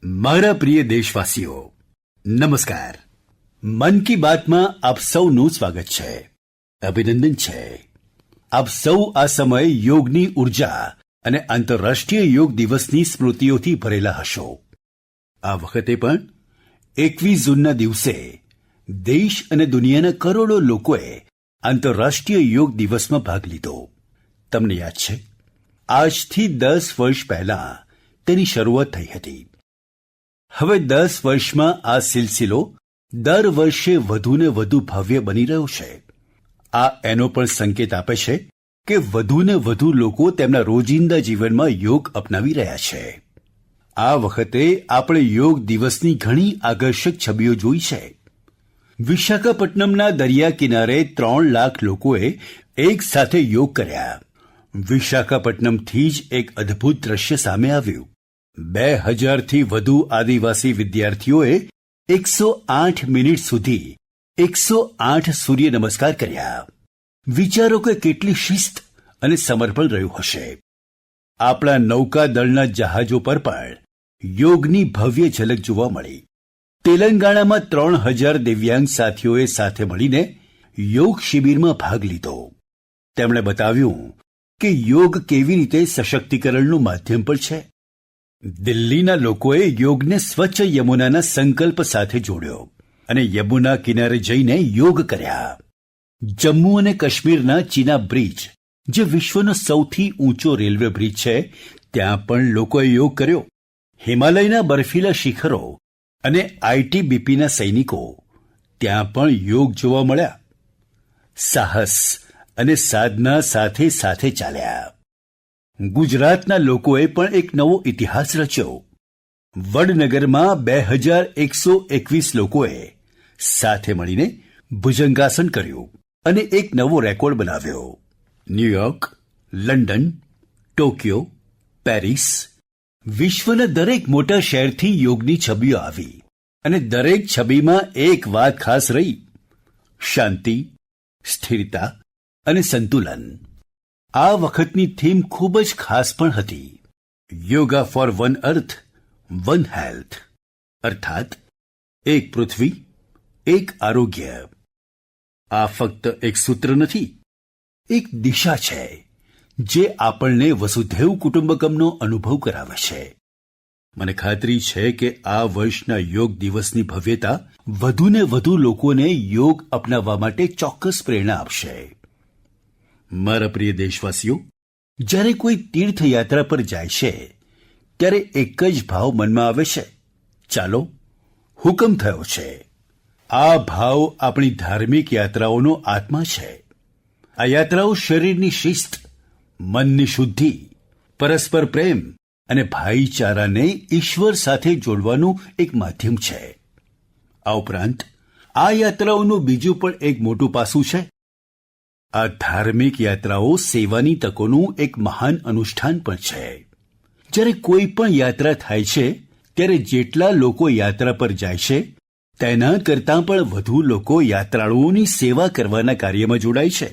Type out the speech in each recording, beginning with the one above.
મારા પ્રિય દેશવાસીઓ, નમસ્કાર. મન કી બાતમાં આપ સૌનું સ્વાગત છે. અભિનંદન છે. આપ સૌ આ સમયે યોગની ઉર્જા અને આંતરરાષ્ટ્રીય યોગ દિવસની સ્મૃતિઓથી ભરેલા હશો. આ વખતે પણ 21 જૂનના દિવસે દેશ અને દુનિયાના કરોડો લોકોએ આંતરરાષ્ટ્રીય યોગ દિવસમાં ભાગ લીધો. તમને યાદ છે, આજથી 10 વર્ષ પહેલાં તેની શરૂઆત થઈ હતી. હવે 10 વર્ષમાં આ સિલસિલો દર વર્ષે વધુને વધુ ભવ્ય બની રહ્યો છે. આ એનો પણ સંકેત આપે છે કે વધુને વધુ લોકો તેમના રોજિંદા જીવનમાં યોગ અપનાવી રહ્યા છે. આ વખતે આપણે યોગ દિવસની ઘણી આકર્ષક છબીઓ જોઈ છે. વિશાખાપટ્ટનમના દરિયા કિનારે 3 લાખ લોકોએ એક સાથે યોગ કર્યા. વિશાખાપટ્ટનમથી જ એક અદ્ભુત દ્રશ્ય સામે આવ્યું. 2000થી વધુ આદિવાસી વિદ્યાર્થીઓએ 108 મિનિટ સુધી 108 સૂર્ય નમસ્કાર કર્યા. વિચારો કે કેટલી શિસ્ત અને સમર્પણ રહ્યું હશે. આપણા નૌકાદળના જહાજો પર પણ યોગની ભવ્ય ઝલક જોવા મળી. તેલંગાણામાં 3000 દિવ્યાંગ સાથીઓએ સાથે મળીને યોગ શિબિરમાં ભાગ લીધો. તેમણે બતાવ્યું કે યોગ કેવી રીતે સશક્તિકરણનું માધ્યમ પણ છે. દિલ્હીના લોકોએ યોગને સ્વચ્છ યમુનાના સંકલ્પ સાથે જોડ્યો અને યમુના કિનારે જઈને યોગ કર્યા. જમ્મુ અને કાશ્મીરના ચીના બ્રિજ, જે વિશ્વનો સૌથી ઊંચો રેલવે બ્રિજ છે, ત્યાં પણ લોકોએ યોગ કર્યો. હિમાલયના બર્ફીલા શિખરો અને આઈટીબીપીના સૈનિકો, ત્યાં પણ યોગ જોવા મળ્યા. સાહસ અને સાધના સાથે સાથે ચાલ્યા. ગુજરાતના લોકોએ પણ એક નવો ઇતિહાસ રચ્યો. વડનગરમાં 2121 લોકોએ સાથે મળીને ભુજંગાસન કર્યું અને એક નવો રેકોર્ડ બનાવ્યો. ન્યૂયોર્ક, લંડન, ટોક્યો, પેરિસ, વિશ્વના દરેક મોટા શહેરથી યોગની છબીઓ આવી અને દરેક છબીમાં એક વાત ખાસ રહી: શાંતિ, સ્થિરતા અને સંતુલન. આ વખતની થીમ ખૂબ જ ખાસ પણ હતી. Yoga for one earth, one health, અર્થાત એક પૃથ્વી, એક આરોગ્ય. આ ફક્ત એક સૂત્ર નથી, એક દિશા છે જે આપણને વસુધૈવ કુટુંબકમનો અનુભવ કરાવે છે. મને ખાતરી છે કે આ વર્ષના યોગ દિવસની ભવ્યતા વધુને વધુ લોકોને યોગ અપનાવવા માટે ચોક્કસ પ્રેરણા આપશે. મારા પ્રિય દેશવાસીઓ, જ્યારે કોઈ તીર્થયાત્રા પર જાય છે ત્યારે એક જ ભાવ મનમાં આવે છે: ચાલો, હુકમ થયો છે. આ ભાવ આપણી ધાર્મિક યાત્રાઓનો આત્મા છે. આ યાત્રાઓ શરીરની શિસ્ત, મનની શુદ્ધિ, પરસ્પર પ્રેમ અને ભાઈચારાને ઈશ્વર સાથે જોડવાનું એક માધ્યમ છે. આ ઉપરાંત આ યાત્રાઓનું બીજું પણ એક મોટું પાસું છે. આ ધાર્મિક યાત્રાઓ સેવાની તકોનું એક મહાન અનુષ્ઠાન પણ છે. જ્યારે કોઈ પણ યાત્રા થાય છે ત્યારે જેટલા લોકો યાત્રા પર જાય છે તેના કરતાં પણ વધુ લોકો યાત્રાળુઓની સેવા કરવાના કાર્યમાં જોડાય છે.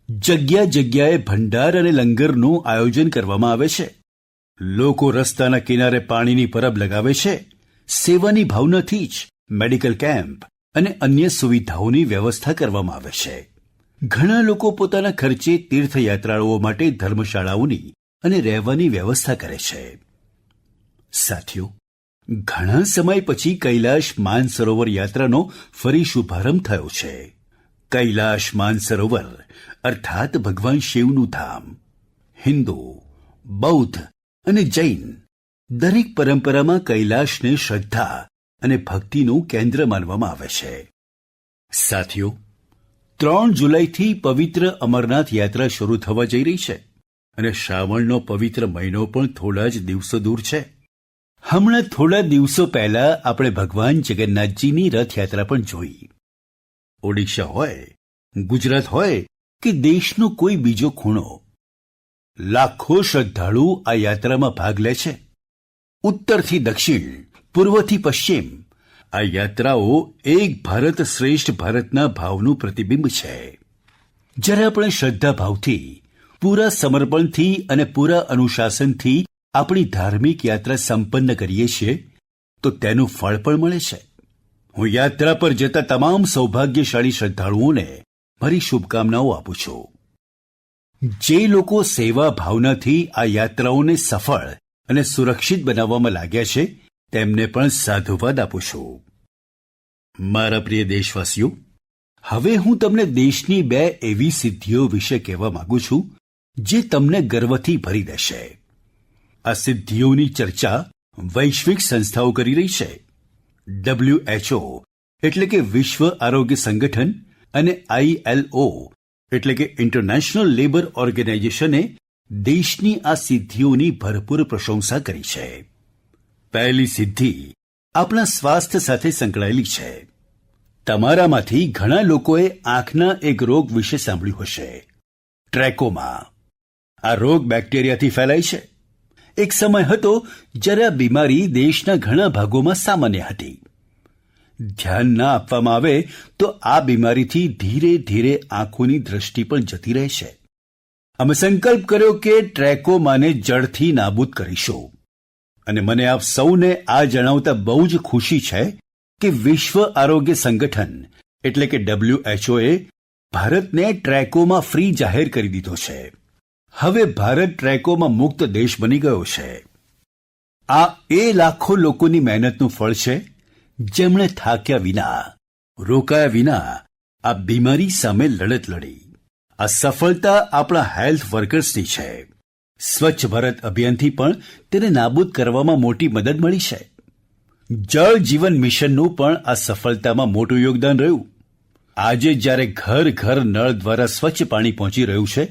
જગ્યા જગ્યાએ ભંડાર અને લંગરનું આયોજન કરવામાં આવે છે. લોકો રસ્તાના કિનારે પાણીની પરબ લગાવે છે. સેવાની ભાવનાથી જ મેડિકલ કેમ્પ અને અન્ય સુવિધાઓની વ્યવસ્થા કરવામાં આવે છે. ઘણા લોકો પોતાના ખર્ચે તીર્થયાત્રાળુઓ માટે ધર્મશાળાઓની અને રહેવાની વ્યવસ્થા કરે છે. સાથીઓ, ઘણા સમય પછી કૈલાશ માનસરોવર યાત્રાનો ફરી શુભારંભ થયો છે. કૈલાશ માનસરોવર અર્થાત ભગવાન શિવનું ધામ. હિન્દુ, બૌદ્ધ અને જૈન દરેક પરંપરામાં કૈલાશને શ્રદ્ધા અને ભક્તિનું કેન્દ્ર માનવામાં આવે છે. સાથીઓ, 3 જુલાઈથી પવિત્ર અમરનાથ યાત્રા શરૂ થવા જઈ રહી છે અને શ્રાવણનો પવિત્ર મહિનો પણ થોડા જ દિવસો દૂર છે. હમણાં થોડા દિવસો પહેલા આપણે ભગવાન જગન્નાથજીની રથયાત્રા પણ જોઈ. ઓડિશા હોય, ગુજરાત હોય કે દેશનો કોઈ બીજો ખૂણો, લાખો શ્રદ્ધાળુ આ યાત્રામાં ભાગ લે છે. ઉત્તરથી દક્ષિણ, પૂર્વથી પશ્ચિમ, આ યાત્રાઓ એક ભારત શ્રેષ્ઠ ભારતના ભાવનું પ્રતિબિંબ છે. જ્યારે આપણે શ્રદ્ધાભાવથી, પૂરા સમર્પણથી અને પૂરા અનુશાસનથી આપણી ધાર્મિક યાત્રા સંપન્ન કરીએ છીએ તો તેનું ફળ પણ મળે છે. હું યાત્રા પર જતા તમામ સૌભાગ્યશાળી શ્રદ્ધાળુઓને મારી શુભકામનાઓ આપું છું. જે લોકો સેવા ભાવનાથી આ યાત્રાઓને સફળ અને સુરક્ષિત બનાવવામાં લાગ્યા છે તેમને પણ સાધુવાદ આપું છું. મારા પ્રિય દેશવાસીઓ, હવે હું તમને દેશની 2 એવી સિદ્ધિઓ વિશે કહેવા માંગુ છું જે તમને ગર્વથી ભરી દેશે. આ સિદ્ધિઓની ચર્ચા વૈશ્વિક સંસ્થાઓ કરી રહી છે. WHO એટલે કે વિશ્વ આરોગ્ય સંગઠન અને ILO એટલે કે ઇન્ટરનેશનલ લેબર ઓર્ગેનાઇઝેશને દેશની આ સિદ્ધિઓની ભરપૂર પ્રશંસા કરી છે. પહેલી સિદ્ધિ આપણા સ્વાસ્થ્ય સાથે સંકળાયેલી છે. તમારામાંથી ઘણા લોકોએ આંખના એક રોગ વિશે સાંભળ્યું હશે, ટ્રેકોમા. આ રોગ બેક્ટેરિયાથી ફેલાય છે. એક સમય હતો જ્યારે આ બીમારી દેશના ઘણા ભાગોમાં સામાન્ય હતી. ધ્યાન ના આપવામાં આવે તો આ બીમારીથી ધીરે ધીરે આંખોની દ્રષ્ટિ પણ જતી રહે છે. અમે સંકલ્પ કર્યો કે ટ્રેકોમાને જડથી નાબૂદ કરીશું. અને મને આપ સૌને આ જણાવતા બહુ જ ખુશી છે કે વિશ્વ આરોગ્ય સંગઠન એટલે કે WHOએ ભારતને ટ્રેકોમા ફ્રી જાહેર કરી દીધો છે. હવે ભારત ટ્રેકોમા મુક્ત દેશ બની ગયો છે. આ એ લાખો લોકોની મહેનતનું ફળ છે જેમણે થાક્યા વિના, રોકાયા વિના આ બીમારી સામે લડત લડી. આ સફળતા આપણા હેલ્થ વર્કર્સની છે. સ્વચ્છ ભારત અભિયાનથી પણ તેને નાબૂદ કરવામાં મોટી મદદ મળી છે. જળ જીવન મિશનનું પણ આ સફળતામાં મોટું યોગદાન રહ્યું. આજે જ્યારે ઘર ઘર નળ દ્વારા સ્વચ્છ પાણી પહોંચી રહ્યું છે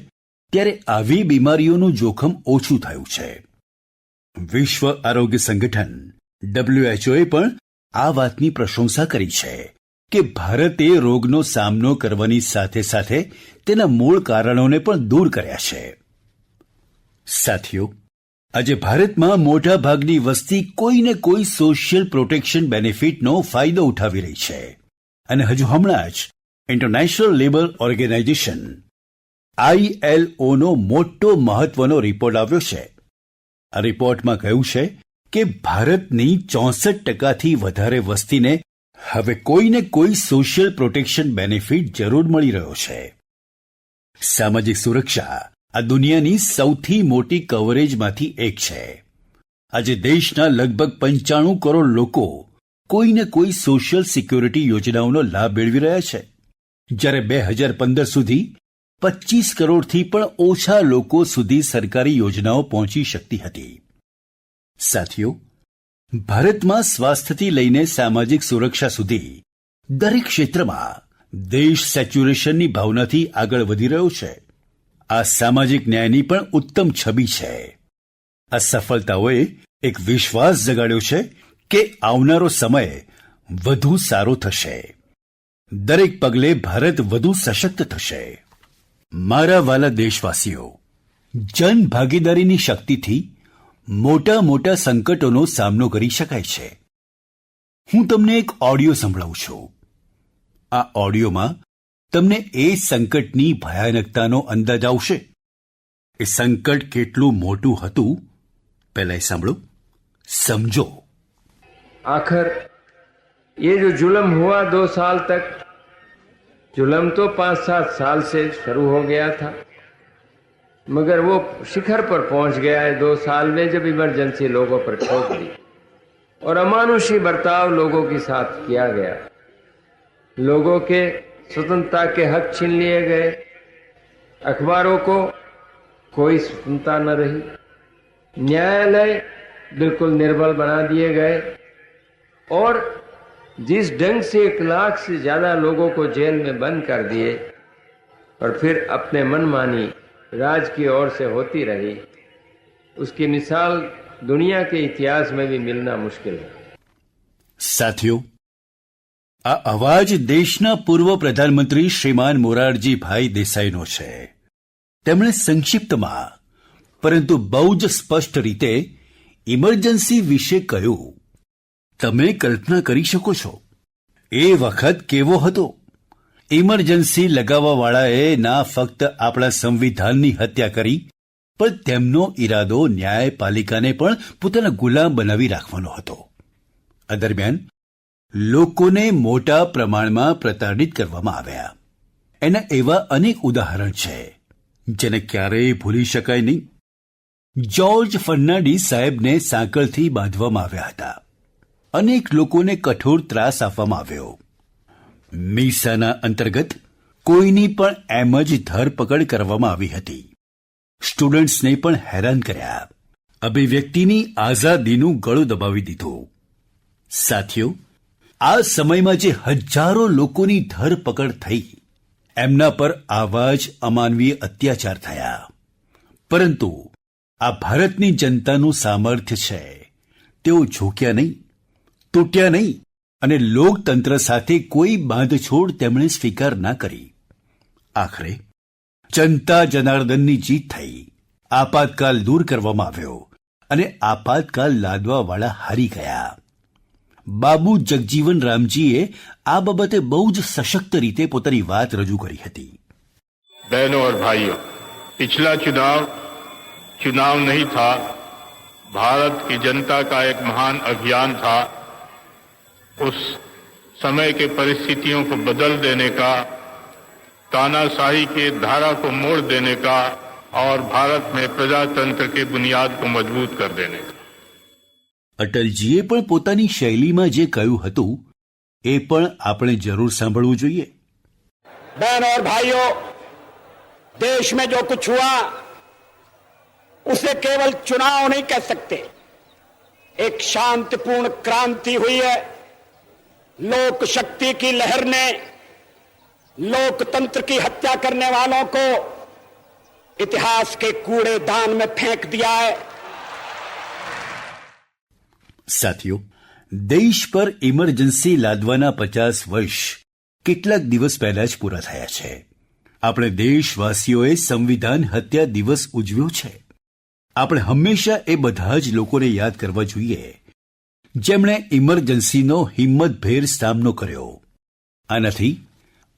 ત્યારે આવી બીમારીઓનું જોખમ ઓછું થયું છે. વિશ્વ આરોગ્ય સંગઠન WHOએ પણ આ વાતની પ્રશંસા કરી છે કે ભારતે રોગનો સામનો કરવાની સાથે સાથે તેના મૂળ કારણોને પણ દૂર કર્યા છે. સાથીઓ, આજે ભારતમાં મોટા ભાગની વસ્તી કોઈને કોઈ સોશિયલ પ્રોટેક્શન બેનિફિટનો ફાયદો ઉઠાવી રહી છે. અને હજુ હમણાં જ ઇન્ટરનેશનલ લેબર ઓર્ગેનાઇઝેશન ILOનો મોટો મહત્વનો રિપોર્ટ આવ્યો છે. આ રિપોર્ટમાં કહ્યું છે કે ભારતની 64%થી વધારે વસ્તીને હવે કોઈને કોઈ સોશિયલ પ્રોટેક્શન બેનિફિટ જરૂર મળી રહ્યો છે. સામાજિક સુરક્ષા આ દુનિયાની સૌથી મોટી કવરેજમાંથી એક છે. આજે દેશના લગભગ 95 કરોડ લોકો કોઈને કોઈ સોશિયલ સિક્યોરિટી યોજનાઓનો લાભ મેળવી રહ્યા છે, જ્યારે 2015 સુધી 25 કરોડથી પણ ઓછા લોકો સુધી સરકારી યોજનાઓ પહોંચી શકતી હતી. સાથીઓ, ભારતમાં સ્વાસ્થ્યથી લઈને સામાજિક સુરક્ષા સુધી દરેક ક્ષેત્રમાં દેશ સેચ્યુરેશનની ભાવનાથી આગળ વધી રહ્યો છે. આ સામાજિક ન્યાયની પણ ઉત્તમ છબી છે. આ સફળતાઓએ એક વિશ્વાસ જગાડ્યો છે કે આવનારો સમય વધુ સારો થશે. દરેક પગલે ભારત વધુ સશક્ત થશે. મારા વાલા દેશવાસીઓ, જન ભાગીદારીની શક્તિથી મોટા મોટા સંકટોનો સામનો કરી શકાય છે. હું તમને એક ઓડિયો સંભળાવું છું. આ ઓડિયોમાં તમને એ સંકટની ભયાનકતાનો અંદાજ આવશે. એ સંકટ કેટલું મોટું હતું પહેલા એ સાંભળો, समझो. आखिर ये जो जुल्म हुआ 2 साल तक, जुल्म तो 5-7 साल से शुरू हो गया था, मगर वो शिखर पर पहुंच गया है 2 साल में जब इमरजेंसी लोगों पर ठोक दी और अमानुषी बर्ताव लोगों के साथ किया गया. लोगों के स्वतंत्रता के हक छीन लिए गए. अखबारों को कोई स्वतंत्रता न रही. न्यायालय बिल्कुल निर्बल बना दिए गए और जिस ढंग से 1 लाख से ज्यादा लोगों को जेल में बंद कर दिए और फिर अपने मनमानी राज की ओर से होती रही, उसकी मिसाल दुनिया के इतिहास में भी मिलना मुश्किल है. સાથીઓ, આ અવાજ દેશના પૂર્વ પ્રધાનમંત્રી શ્રીમાન મોરારજીભાઈ દેસાઈનો છે. તેમણે સંક્ષિપ્તમાં પરંતુ બહુ જ સ્પષ્ટ રીતે ઇમરજન્સી વિશે કહ્યું. તમે કલ્પના કરી શકો છો એ વખત કેવો હતો? ઇમરજન્સી લગાવવાવાળાએ ના ફક્ત આપણા સંવિધાનની હત્યા કરી, પણ તેમનો ઈરાદો ન્યાયપાલિકાને પણ પોતાના ગુલામ બનાવી રાખવાનો હતો. આ દરમિયાન લોકોને મોટા પ્રમાણમાં પ્રતાડિત કરવામાં આવ્યા. એના એવા અનેક ઉદાહરણ છે જેને ક્યારેય ભૂલી શકાય નહીં. જ્યોર્જ ફર્નાન્ડીસ સાહેબને સાંકળથી બાંધવામાં આવ્યા હતા. અનેક લોકોને કઠોર ત્રાસ આપવામાં આવ્યો. મીસાના અંતર્ગત કોઈની પણ એમ જ ધરપકડ કરવામાં આવી હતી. સ્ટુડન્ટ્સને પણ હેરાન કર્યા. અભિવ્યક્તિની આઝાદીનું ગળું દબાવી દીધું. સાથીઓ, આ સમયમાં જે હજારો લોકોની ધરપકડ થઈ, એમના પર આવા જ અમાનવીય અત્યાચાર થયા. પરંતુ આ ભારતની જનતાનું સામર્થ્ય છે. તેઓ ઝૂક્યા નહીં, તૂટ્યા નહીં અને લોકતંત્ર સાથે કોઈ બાંધછોડ તેમણે સ્વીકાર ના કરી. આખરે જનતા જનાર્દનની જીત થઈ. આપાતકાલ દૂર કરવામાં આવ્યો અને આપાતકાલ લાદવાવાળા હારી ગયા. બાબુ જગજીવન રામજીએ આ બાબતે બહુ જ સશક્ત રીતે પોતાની વાત રજૂ કરી હતી. बहनों और भाइयों, पिछला चुनाव नहीं था, भारत की जनता का एक महान अभियान था. उस समय के परिस्थितियों को बदल देने का, तानाशाही के धारा को मोड़ देने का और भारत में प्रजातंत्र के बुनियाद को मजबूत कर देने का. અટલજીએ પણ પોતાની શૈલીમાં જે કહ્યું હતું એ પણ આપણે જરૂર સાંભળવું જોઈએ. बहनों और भाइयों, देश में जो कुछ हुआ उसे केवल चुनाव नहीं कह सकते. एक शांतिपूर्ण क्रांति हुई है. लोक शक्ति की लहर ने लोकतंत्र की हत्या करने वालों को इतिहास के कूड़ेदान में फेंक दिया है. સાથીઓ, દેશ પર ઇમરજન્સી લાદવાના 50 વર્ષ કેટલાક દિવસ પહેલા જ પૂરા થયા છે. આપણે દેશવાસીઓએ સંવિધાન હત્યા દિવસ ઉજવ્યો છે. આપણે હંમેશા એ બધા જ લોકોને યાદ કરવા જોઈએ જેમણે ઇમરજન્સીનો હિંમતભેર સામનો કર્યો. આનાથી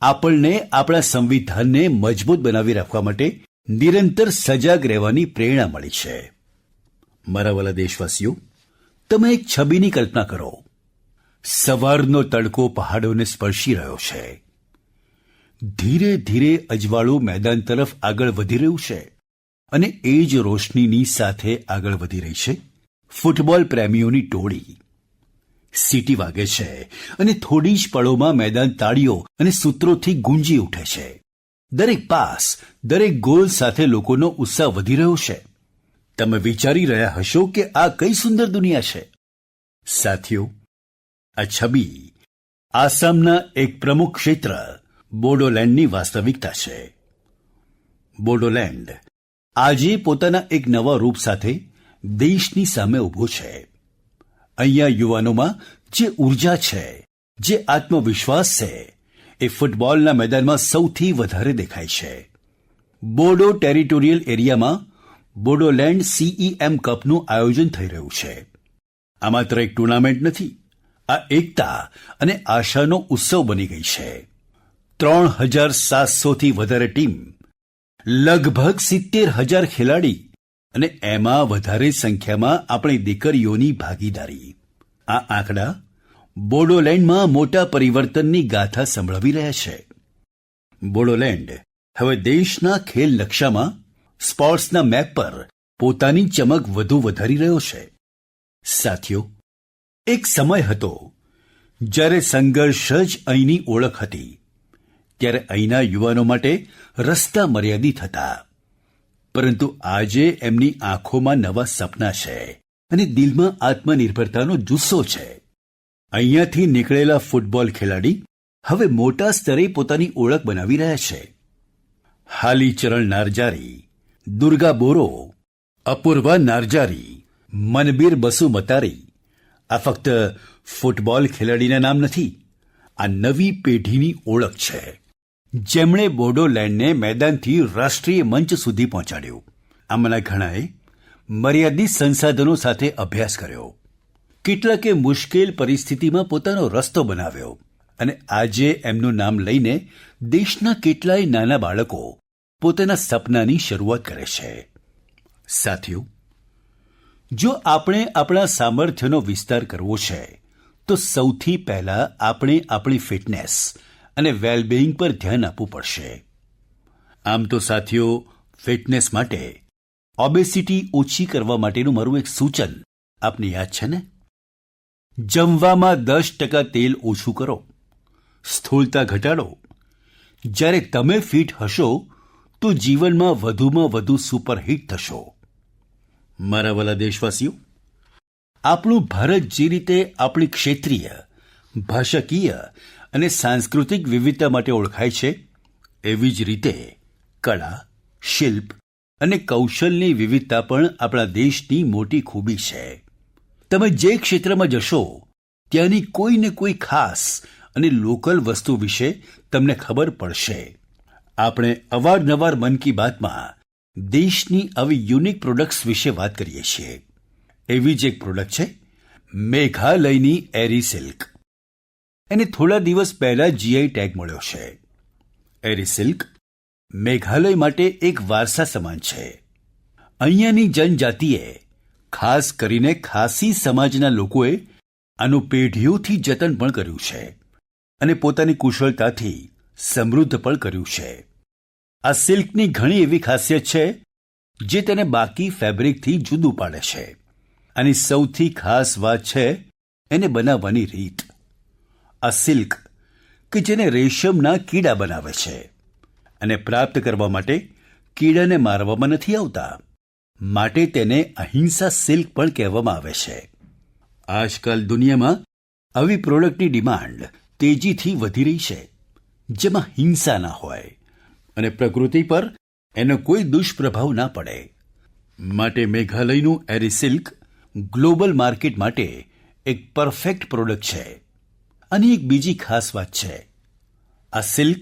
આપણને આપણા સંવિધાનને મજબૂત બનાવી રાખવા માટે નિરંતર સજાગ રહેવાની પ્રેરણા મળી છે. મારા વાલા દેશવાસીઓ, તમે એક છબીની કલ્પના કરો. સવારનો તડકો પહાડોને સ્પર્શી રહ્યો છે. ધીરે ધીરે અજવાળું મેદાન તરફ આગળ વધી રહ્યું છે અને એ જ રોશનીની સાથે આગળ વધી રહી છે ફૂટબોલ પ્રેમીઓની ટોળી. સીટી વાગે છે અને થોડી જ પળોમાં મેદાન તાળીઓ અને સૂત્રોથી ગુંજી ઉઠે છે. દરેક પાસ, દરેક ગોલ સાથે લોકોનો ઉત્સાહ વધી રહ્યો છે. તમે વિચારી રહ્યા હશો કે આ કઈ સુંદર દુનિયા છે. સાથીઓ, આ છબી આસામના એક પ્રમુખ ક્ષેત્ર બોડોલેન્ડની વાસ્તવિકતા છે. બોડોલેન્ડ આજે પોતાના એક નવા રૂપ સાથે દેશની સામે ઊભો છે. અહીંયા યુવાનોમાં જે ઊર્જા છે, જે આત્મવિશ્વાસ છે, એ ફૂટબોલના મેદાનમાં સૌથી વધારે દેખાય છે. બોડો ટેરિટોરિયલ એરિયામાં બોડોલેન્ડ CEM કપનું આયોજન થઈ રહ્યું છે. આ માત્ર એક ટુર્નામેન્ટ નથી, આ એકતા અને આશાનો ઉત્સવ બની ગઈ છે. 3700થી વધારે ટીમ, લગભગ 70,000 ખેલાડી અને એમાં વધારે સંખ્યામાં આપણી દીકરીઓની ભાગીદારી. આ આંકડા બોડોલેન્ડમાં મોટા પરિવર્તનની ગાથા સંભળાવી રહ્યા છે. બોડોલેન્ડ હવે દેશના ખેલ નકશામાં, સ્પોર્ટ્સના મેપ પર પોતાની ચમક વધુ વધારી રહ્યો છે. સાથીઓ, એક સમય હતો જ્યારે સંઘર્ષ જ અહીંની ઓળખ હતી. ત્યારે અહીંના યુવાનો માટે રસ્તા મર્યાદિત હતા. પરંતુ આજે એમની આંખોમાં નવા સપના છે અને દિલમાં આત્મનિર્ભરતાનો જુસ્સો છે. અહીંયાથી નીકળેલા ફૂટબોલ ખેલાડી હવે મોટા સ્તરે પોતાની ઓળખ બનાવી રહ્યા છે. હાલીચરણ નારજારી, દુર્ગા બોરો, અપૂર્વા નારજારી, મનબીર બસુમતારી, આ ફક્ત ફૂટબોલ ખેલાડીના નામ નથી, આ નવી પેઢીની ઓળખ છે જેમણે બોડોલેન્ડને મેદાનથી રાષ્ટ્રીય મંચ સુધી પહોંચાડ્યું. આમાંના ઘણાએ મર્યાદિત સંસાધનો સાથે અભ્યાસ કર્યો, કેટલાકે મુશ્કેલ પરિસ્થિતિમાં પોતાનો રસ્તો બનાવ્યો અને આજે એમનું નામ લઈને દેશના કેટલાય નાના બાળકો પોતાના સપનાની શરૂઆત કરે છે. સાથીઓ, જો આપણે આપણા સામર્થ્યનો વિસ્તાર કરવો છે તો સૌથી પહેલા આપણે આપણી ફિટનેસ અને વેલબિંગ પર ધ્યાન આપવું પડશે. આમ તો સાથીઓ, ફિટનેસ માટે ઓબેસિટી ઓછી કરવા માટેનું મારું એક સૂચન આપને યાદ છે ને? જમવામાં 10% તેલ ઓછું કરો, સ્થૂળતા ઘટાડો. જ્યારે તમે ફિટ હશો તો જીવનમાં વધુમાં વધુ સુપરહિટ થશો. મારા વાલા દેશવાસીઓ, આપણું ભારત જે રીતે આપણી ક્ષેત્રીય, ભાષાકીય અને સાંસ્કૃતિક વિવિધતા માટે ઓળખાય છે, એવી જ રીતે કળા, શિલ્પ અને કૌશલની વિવિધતા પણ આપણા દેશની મોટી ખૂબી છે. તમે જે ક્ષેત્રમાં જશો ત્યાંની કોઈ ને કોઈ ખાસ અને લોકલ વસ્તુ વિશે તમને ખબર પડશે. આપણે અવારનવાર મન કી બાતમાં દેશની આવી યુનિક પ્રોડક્ટ્સ વિશે વાત કરીએ છીએ. એવી જ એક પ્રોડક્ટ છે મેઘાલયની એરી સિલ્ક. એને થોડા દિવસ પહેલા જીઆઈ ટેગ મળ્યો છે. એરી સિલ્ક મેઘાલય માટે એક વારસા સમાન છે. અહીંયાની જનજાતિએ, ખાસ કરીને ખાસી સમાજના લોકોએ આનું પેઢીઓથી જતન પણ કર્યું છે અને પોતાની કુશળતાથી સમૃદ્ધ પણ કર્યું છે. આ સિલ્કની ઘણી એવી ખાસિયત છે જે તેને બાકી ફેબ્રિકથી જુદું પાડે છે. આની સૌથી ખાસ વાત છે એને બનાવવાની રીત. આ સિલ્ક કે જેને રેશમના કીડા બનાવે છે, અને પ્રાપ્ત કરવા માટે કીડાને મારવામાં નથી આવતા, માટે તેને અહિંસા સિલ્ક પણ કહેવામાં આવે છે. આજકાલ દુનિયામાં આવી પ્રોડક્ટની ડિમાન્ડ તેજીથી વધી રહી છે, જેમાં હિંસા ના હોય અને પ્રકૃતિ પર એનો કોઈ દુષ્પ્રભાવ ના પડે. માટે મેઘાલયનું એરી સિલ્ક ગ્લોબલ માર્કેટ માટે એક પરફેક્ટ પ્રોડક્ટ છે. આની એક બીજી ખાસ વાત છે, આ સિલ્ક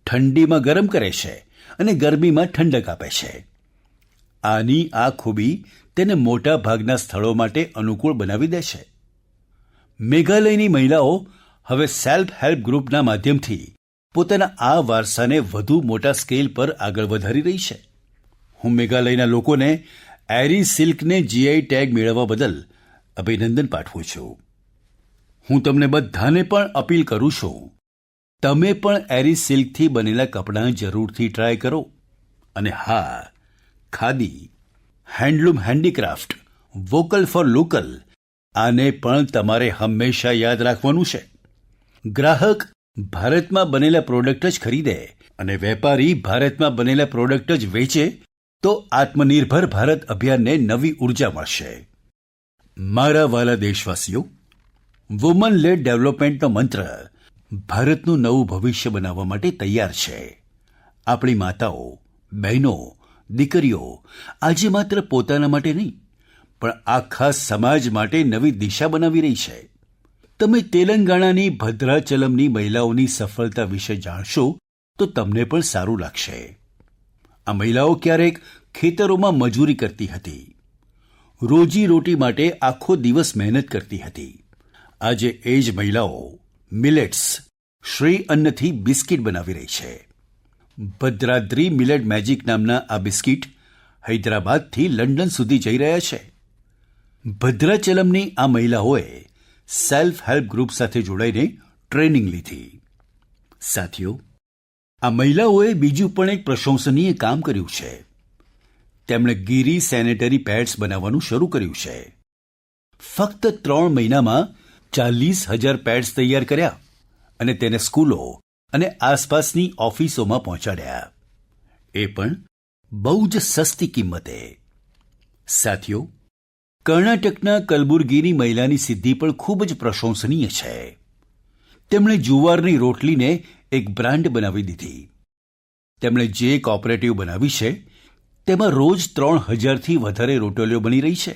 ઠંડીમાં ગરમ કરે છે અને ગરમીમાં ઠંડક આપે છે. આની આ ખૂબી તેને મોટા ભાગના સ્થળો માટે અનુકૂળ બનાવી દે છે. મેઘાલયની મહિલાઓ હવે સેલ્ફ હેલ્પ ગ્રુપના માધ્યમથી પોતાના આ વારસાને વધુ મોટા સ્કેલ પર આગળ વધારી રહી છે. હું મેઘાલયના લોકોને એરી સિલ્કને જીઆઈ ટેગ મેળવવા બદલ અભિનંદન પાઠવું છું. હું તમને બધાને પણ અપીલ કરું છું, તમે પણ એરી સિલ્કથી બનેલા કપડાં જરૂરથી ટ્રાય કરો. અને હા, khadi, handloom handicraft, vocal for local, આને પણ તમારે હંમેશા યાદ રાખવાનું છે. ગ્રાહક ભારતમાં બનેલા પ્રોડક્ટ જ ખરીદે અને વેપારી ભારતમાં બનેલા પ્રોડક્ટ જ વેચે તો આત્મનિર્ભર ભારત અભિયાનને નવી ઉર્જા મળશે. મારા વાલા દેશવાસીઓ, વુમન લેડ ડેવલપમેન્ટનો મંત્ર ભારતનું નવું ભવિષ્ય બનાવવા માટે તૈયાર છે. આપણી માતાઓ, બહેનો, દીકરીઓ આજે માત્ર પોતાના માટે નહીં, પણ આખા સમાજ માટે નવી દિશા બનાવી રહી છે. તમે તેલંગાણાની ભદ્રાચલમની મહિલાઓની સફળતા વિશે જાણશો તો તમને પણ સારું લાગશે. આ મહિલાઓ ક્યારેક ખેતરોમાં મજૂરી કરતી હતી, રોજીરોટી માટે આખો દિવસ મહેનત કરતી હતી. આજે એ જ મહિલાઓ મિલેટ્સ, શ્રી અન્નથી બિસ્કિટ બનાવી રહી છે. ભદ્રાદ્રી મિલેટ મેજિક નામના આ બિસ્કિટ હૈદરાબાદથી લંડન સુધી જઈ રહ્યા છે. ભદ્રાચલમની આ મહિલાઓએ સેલ્ફ હેલ્પ ગ્રુપ સાથે જોડાઈને ટ્રેનિંગ લીધી. સાથીઓ, આ મહિલાઓએ બીજું પણ એક પ્રશંસનીય કામ કર્યું છે. તેમણે ગીરી સેનેટરી પેડ્સ બનાવવાનું શરૂ કર્યું છે. ફક્ત 3 મહિનામાં 40,000 પેડ્સ તૈયાર કર્યા અને તેને સ્કૂલો અને આસપાસની ઓફિસોમાં પહોંચાડ્યા, એ પણ બહુ જ સસ્તી કિંમતે. સાથીઓ, કર્ણાટકના કલબુર્ગીની મહિલાની સિદ્ધિ પણ ખૂબ જ પ્રશંસનીય છે. તેમણે જુવારની રોટલીને એક બ્રાન્ડ બનાવી દીધી. તેમણે જે કોઓપરેટિવ બનાવી છે તેમાં રોજ 3,000થી વધારે રોટલીઓ બની રહી છે.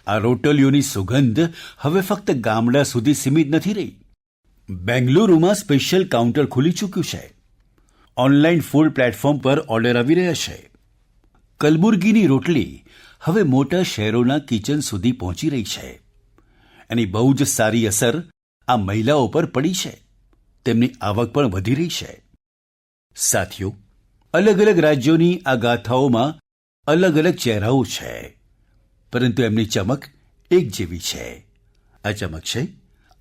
આ રોટલીઓની સુગંધ હવે ફક્ત ગામડા સુધી સીમિત નથી રહી. બેંગલુરુમાં સ્પેશિયલ કાઉન્ટર ખુલી ચૂક્યું છે. ઓનલાઈન ફૂડ પ્લેટફોર્મ પર ઓર્ડર આવી રહ્યા છે. કલબુર્ગીની રોટલી હવે મોટા શહેરોના કિચન સુધી પહોંચી રહી છે. એની બહુ જ સારી અસર આ મહિલાઓ પર પડી છે. તેમની આવક પણ વધી રહી છે. સાથીઓ, અલગ અલગ રાજ્યોની આ ગાથાઓમાં અલગ અલગ ચહેરાઓ છે, પરંતુ એમની ચમક એક જેવી છે. આ ચમક છે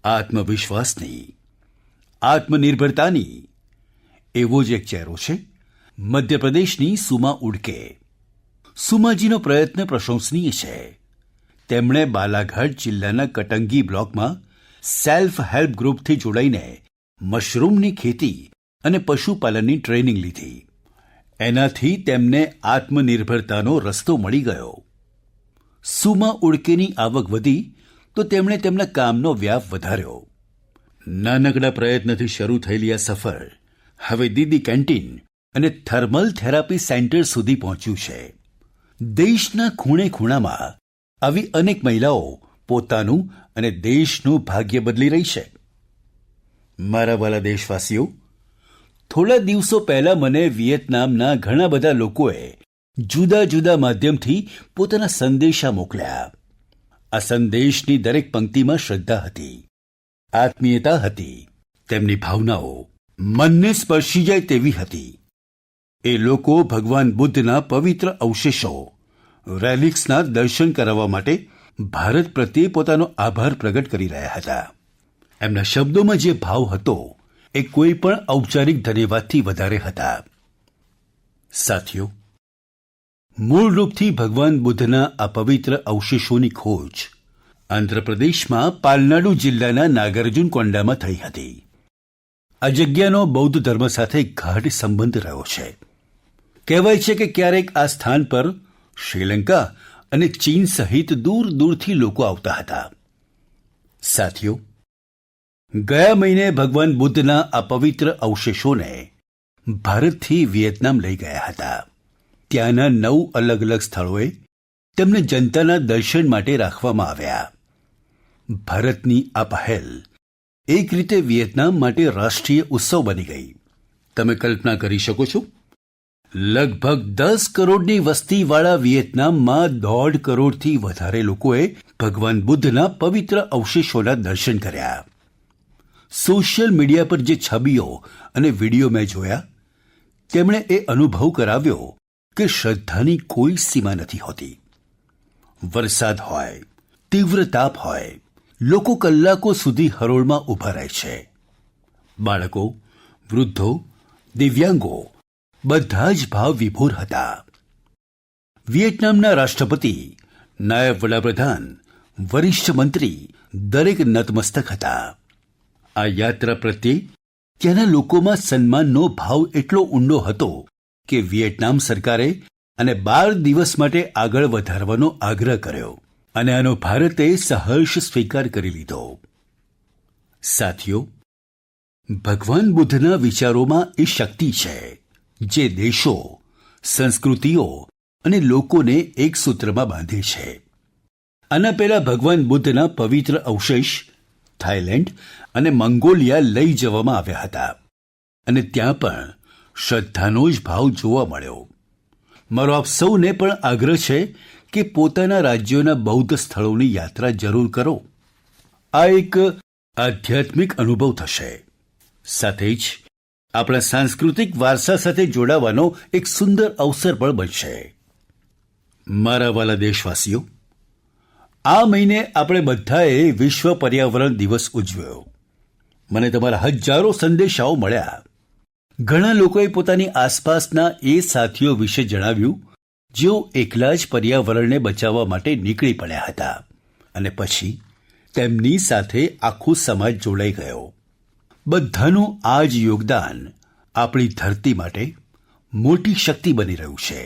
આત્મવિશ્વાસની, આત્મનિર્ભરતાની. એવો જ એક ચહેરો છે મધ્યપ્રદેશની સુમા ઉડકે. સુમાજીનો પ્રયત્ન પ્રશંસનીય છે. તેમણે બાલાઘાટ જિલ્લાના કટંગી બ્લોકમાં સેલ્ફ હેલ્પ ગ્રુપથી જોડાઈને મશરૂમની ખેતી અને પશુપાલનની ટ્રેનિંગ લીધી. એનાથી તેમને આત્મનિર્ભરતાનો રસ્તો મળી ગયો. સુમા ઉડકેની આવક વધી તો તેમણે તેમના કામનો વ્યાપ વધાર્યો. નાનકડા પ્રયત્નથી શરૂ થયેલી આ સફર હવે દીદી કેન્ટીન અને થર્મલ થેરાપી સેન્ટર સુધી પહોંચ્યું છે. દેશના ખૂણે ખૂણામાં આવી અનેક મહિલાઓ પોતાનું અને દેશનું ભાગ્ય બદલી રહી છે. મારા વાલા દેશવાસીઓ, થોડા દિવસો પહેલા મને વિયેતનામના ઘણા બધા લોકોએ જુદા જુદા માધ્યમથી પોતાના સંદેશા મોકલ્યા. આ સંદેશની દરેક પંક્તિમાં શ્રદ્ધા હતી, આત્મીયતા હતી. તેમની ભાવનાઓ મનને સ્પર્શી જાય તેવી હતી. એ લોકો ભગવાન બુદ્ધના પવિત્ર અવશેષો, રેલિક્સના દર્શન કરાવવા માટે ભારત પ્રત્યે પોતાનો આભાર પ્રગટ કરી રહ્યા હતા. એમના શબ્દોમાં જે ભાવ હતો એ કોઈ પણ ઔપચારિક ધન્યવાદથી વધારે હતા. સાથીઓ, મૂળ રૂપથી ભગવાન બુદ્ધના આ પવિત્ર અવશેષોની ખોજ આંધ્રપ્રદેશમાં પાલનાડુ જિલ્લાના નાગાર્જુન કોંડામાં થઈ હતી. આ જગ્યાનો બૌદ્ધ ધર્મ સાથે ગાઢ સંબંધ રહ્યો છે. કહેવાય છે કે ક્યારેક આ સ્થાન પર શ્રીલંકા અને ચીન સહિત દૂર દૂરથી લોકો આવતા હતા. સાથીઓ, ગયા મહિને ભગવાન બુદ્ધના આ પવિત્ર અવશેષોને ભારતથી વિયેતનામ લઈ ગયા હતા. ત્યાંના 9 અલગ અલગ સ્થળોએ તેમને જનતાના દર્શન માટે રાખવામાં આવ્યા. ભારતની આ પહેલ એક રીતે વિયેતનામ માટે રાષ્ટ્રીય ઉત્સવ બની ગઈ. તમે કલ્પના કરી શકો છો, લગભગ 10 કરોડની વસ્તીવાળા વિયેતનામમાં 1.5 કરોડથી વધારે લોકોએ ભગવાન બુદ્ધના પવિત્ર અવશેષોના દર્શન કર્યા. સોશિયલ મીડિયા પર જે છબીઓ અને વિડીયો મેં જોયા, તેમણે એ અનુભવ કરાવ્યો કે શ્રદ્ધાની કોઈ સીમા નથી હોતી. વરસાદ હોય, તીવ્ર તાપ હોય, લોકો કલાકો સુધી હરોળમાં ઊભા રહે છે. બાળકો, વૃદ્ધો, દિવ્યાંગો બધા જ ભાવ વિભોર હતા. વિયેતનામના રાષ્ટ્રપતિ, નાયબ વડાપ્રધાન, વરિષ્ઠ મંત્રી દરેક નતમસ્તક હતા. આ યાત્રા પ્રત્યે ત્યાંના લોકોમાં સન્માનનો ભાવ એટલો ઊંડો હતો કે વિયેતનામ સરકારે આને 12 દિવસ માટે આગળ વધારવાનો આગ્રહ કર્યો અને આનો ભારતે સહર્ષ સ્વીકાર કરી લીધો. સાથીઓ, ભગવાન બુદ્ધના વિચારોમાં એ શક્તિ છે જે દેશો, સંસ્કૃતિઓ અને લોકોને એક સૂત્રમાં બાંધે છે. આના પહેલા ભગવાન બુદ્ધના પવિત્ર અવશેષ થાઈલેન્ડ અને મંગોલિયા લઈ જવામાં આવ્યા હતા અને ત્યાં પણ શ્રદ્ધાનો જ ભાવ જોવા મળ્યો. મારો આપ સૌને પણ આગ્રહ છે કે પોતાના રાજ્યોના બૌદ્ધ સ્થળોની યાત્રા જરૂર કરો. આ એક આધ્યાત્મિક અનુભવ થશે. સાથે જ આપણા સાંસ્કૃતિક વારસા સાથે જોડાવાનો એક સુંદર અવસર પણ બનશે. મારા વાલા દેશવાસીઓ, આ મહિને આપણે બધાએ વિશ્વ પર્યાવરણ દિવસ ઉજવ્યો. મને તમારા હજારો સંદેશાઓ મળ્યા. ઘણા લોકોએ પોતાની આસપાસના એ સાથીઓ વિશે જણાવ્યું જેઓ એકલા જ પર્યાવરણને બચાવવા માટે નીકળી પડ્યા હતા અને પછી તેમની સાથે આખો સમાજ જોડાઈ ગયો. બધાનું આ જ યોગદાન આપણી ધરતી માટે મોટી શક્તિ બની રહ્યું છે.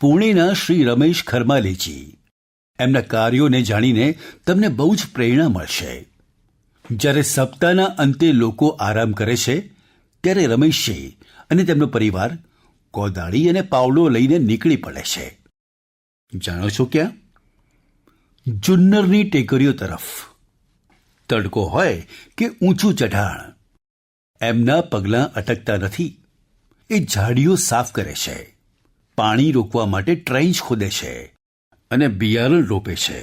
પુણેના શ્રી રમેશ ખરમાલેજી, એમના કાર્યોને જાણીને તમને બહુ જ પ્રેરણા મળશે. જ્યારે સપ્તાહના અંતે લોકો આરામ કરે છે ત્યારે રમેશજી અને તેમનો પરિવાર કોદાળી અને પાવડો લઈને નીકળી પડે છે. જાણો છો ક્યાં? જુન્નરની ટેકરીઓ તરફ. તડકો હોય કે ઊંચું ચઢાણ, એમના પગલાં અટકતા નથી. એ ઝાડીઓ સાફ કરે છે, પાણી રોકવા માટે ટ્રેન્ચ ખોદે છે અને બિયારણ રોપે છે.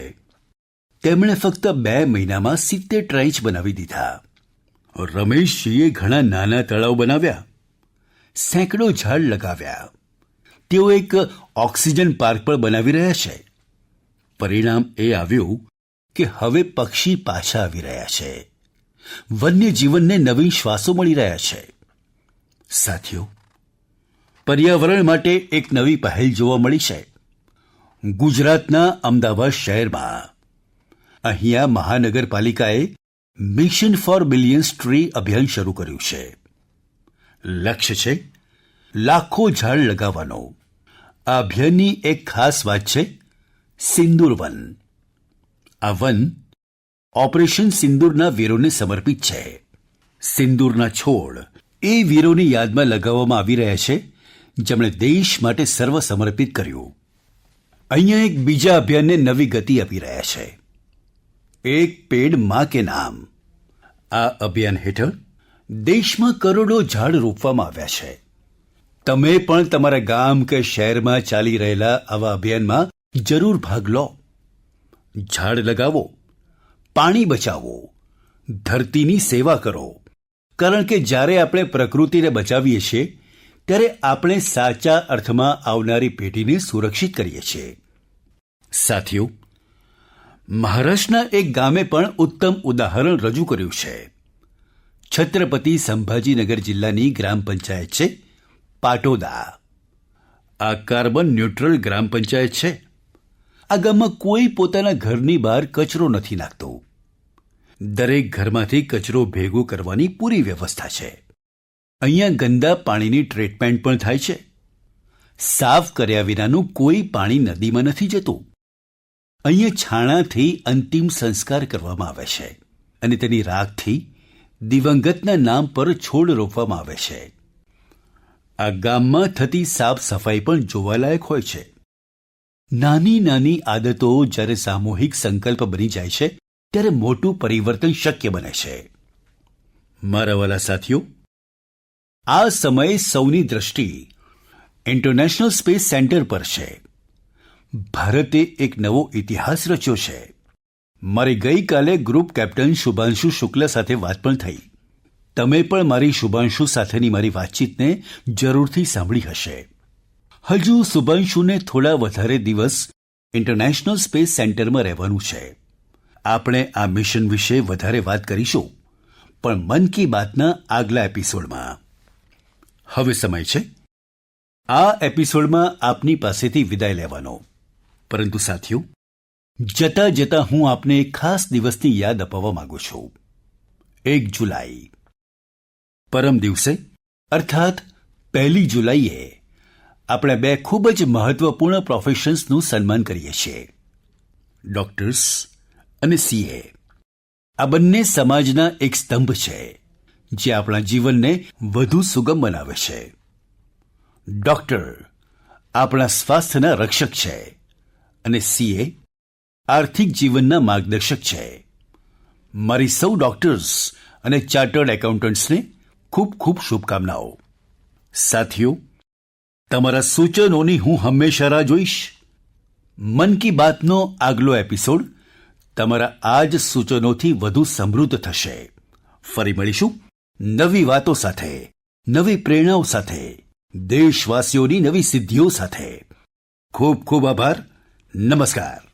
તેમણે ફક્ત 2 મહિનામાં 70 ટ્રેન્ચ બનાવી દીધા. રમેશજીએ ઘણા નાના તળાવ બનાવ્યા, સેંકડો ઝાડ લગાવ્યા. તેઓ એક ઓક્સિજન પાર્ક પણ બનાવી રહ્યા છે. પરિણામ એ આવ્યું કે હવે પક્ષી પાછા આવી રહ્યા છે, વન્ય જીવનને નવીન શ્વાસો મળી રહ્યા છે. સાથીઓ, પર્યાવરણ માટે એક નવી પહેલ જોવા મળી છે. ગુજરાતના અમદાવાદ શહેરમાં અહીંયા મહાનગરપાલિકાએ મિશન ફોર બિલિયન્સ ટ્રી અભિયાન શરૂ કર્યું છે. લક્ષ્ય છે લાખો ઝાડ લગાવવાનો. આ અભિયાનની એક ખાસ વાત છે સિંદૂર વન. આ વન ઓપરેશન સિંદૂરના વીરોને સમર્પિત છે. સિંદૂરના છોડ એ વીરોની યાદમાં લગાવવામાં આવી રહ્યા છે જેમણે દેશ માટે સર્વ સમર્પિત કર્યું. અહીંયા એક બીજા અભિયાનને નવી ગતિ આપી રહ્યા છે, એક પેડ માં કે નામ. આ અભિયાન હેઠળ દેશમાં કરોડો ઝાડ રોપવામાં આવ્યા છે. તમે પણ તમારા ગામ કે શહેરમાં ચાલી રહેલા આવા અભિયાનમાં જરૂર ભાગ લો. ઝાડ લગાવો, પાણી બચાવો, ધરતીની સેવા કરો. કારણ કે જ્યારે આપણે પ્રકૃતિને બચાવીએ છીએ ત્યારે આપણે સાચા અર્થમાં આવનારી પેઢીને સુરક્ષિત કરીએ છીએ. સાથીઓ, મહારાષ્ટ્રના એક ગામે પણ ઉત્તમ ઉદાહરણ રજૂ કર્યું છે. છત્રપતિ સંભાજીનગર જિલ્લાની ગ્રામ પંચાયત છે પાટોદા. આ કાર્બન ન્યુટ્રલ ગ્રામ પંચાયત છે. આ ગામમાં કોઈ પોતાના ઘરની બહાર કચરો નથી નાખતું. દરેક ઘરમાંથી કચરો ભેગો કરવાની પૂરી વ્યવસ્થા છે. અહીંયા ગંદા પાણીની ટ્રીટમેન્ટ પણ થાય છે. સાફ કર્યા વિનાનું કોઈ પાણી નદીમાં નથી જતું. અહીંયા છાણાથી અંતિમ સંસ્કાર કરવામાં આવે છે અને તેની રાખથી દિવંગતના નામ પર છોડ રોપવામાં આવે છે. આ ગામમાં થતી સાફ સફાઈ પણ જોવાલાયક હોય છે. નાની નાની આદતો જ્યારે સામૂહિક સંકલ્પ બની જાય છે ત્યારે મોટું પરિવર્તન શક્ય બને છે. મારા વાલા સાથીઓ, આ સમયે સૌની દ્રષ્ટિ ઇન્ટરનેશનલ સ્પેસ સેન્ટર પર છે. ભારતે એક નવો ઇતિહાસ રચ્યો છે. મારી ગઈકાલે ગ્રુપ કેપ્ટન શુભાંશુ શુક્લ સાથે વાત પણ થઈ. તમે પણ મારી શુભાંશુ સાથેની મારી વાતચીતને જરૂરથી સાંભળી હશે. હજુ શુભાંશુને થોડા વધારે દિવસ ઇન્ટરનેશનલ સ્પેસ સેન્ટરમાં રહેવાનું છે. આપણે આ મિશન વિશે વધારે વાત કરીશું, પણ મન કી બાતના આગલા એપિસોડમાં. હવે સમય છે આ એપિસોડમાં આપની પાસેથી વિદાય લેવાનો. પરંતુ સાથીઓ, જતા જતા હું આપને એક ખાસ દિવસની યાદ અપાવવા માંગુ છું. 1 જુલાઈ, પરમ દિવસે અર્થાત 1 જુલાઈએ આપણે બે ખૂબ જ મહત્વપૂર્ણ પ્રોફેશન્સનું સન્માન કરીએ છીએ, ડોક્ટર્સ અને સીએ. આ બંને સમાજના એક સ્તંભ છે જે આપણા જીવનને વધુ સુગમ બનાવે છે. ડોક્ટર આપણા સ્વાસ્થ્યના રક્ષક છે અને સીએ આર્થિક જીવનના માર્ગદર્શક છે. મારી સૌ ડોક્ટર્સ અને ચાર્ટર્ડ એકાઉન્ટન્ટ્સને ખૂબ ખૂબ શુભકામનાઓ. સાથીઓ, તમારા સૂચનોની હું હંમેશા રાહ જોઈશ. મન કી બાતનો આગલો એપિસોડ તમારા આ જ સૂચનોથી વધુ સમૃદ્ધ થશે. ફરી મળીશું નવી વાતો સાથે, નવી પ્રેરણાઓ સાથે, દેશવાસીઓની નવી સિદ્ધિઓ સાથે. ખૂબ ખૂબ આભાર. નમસ્કાર.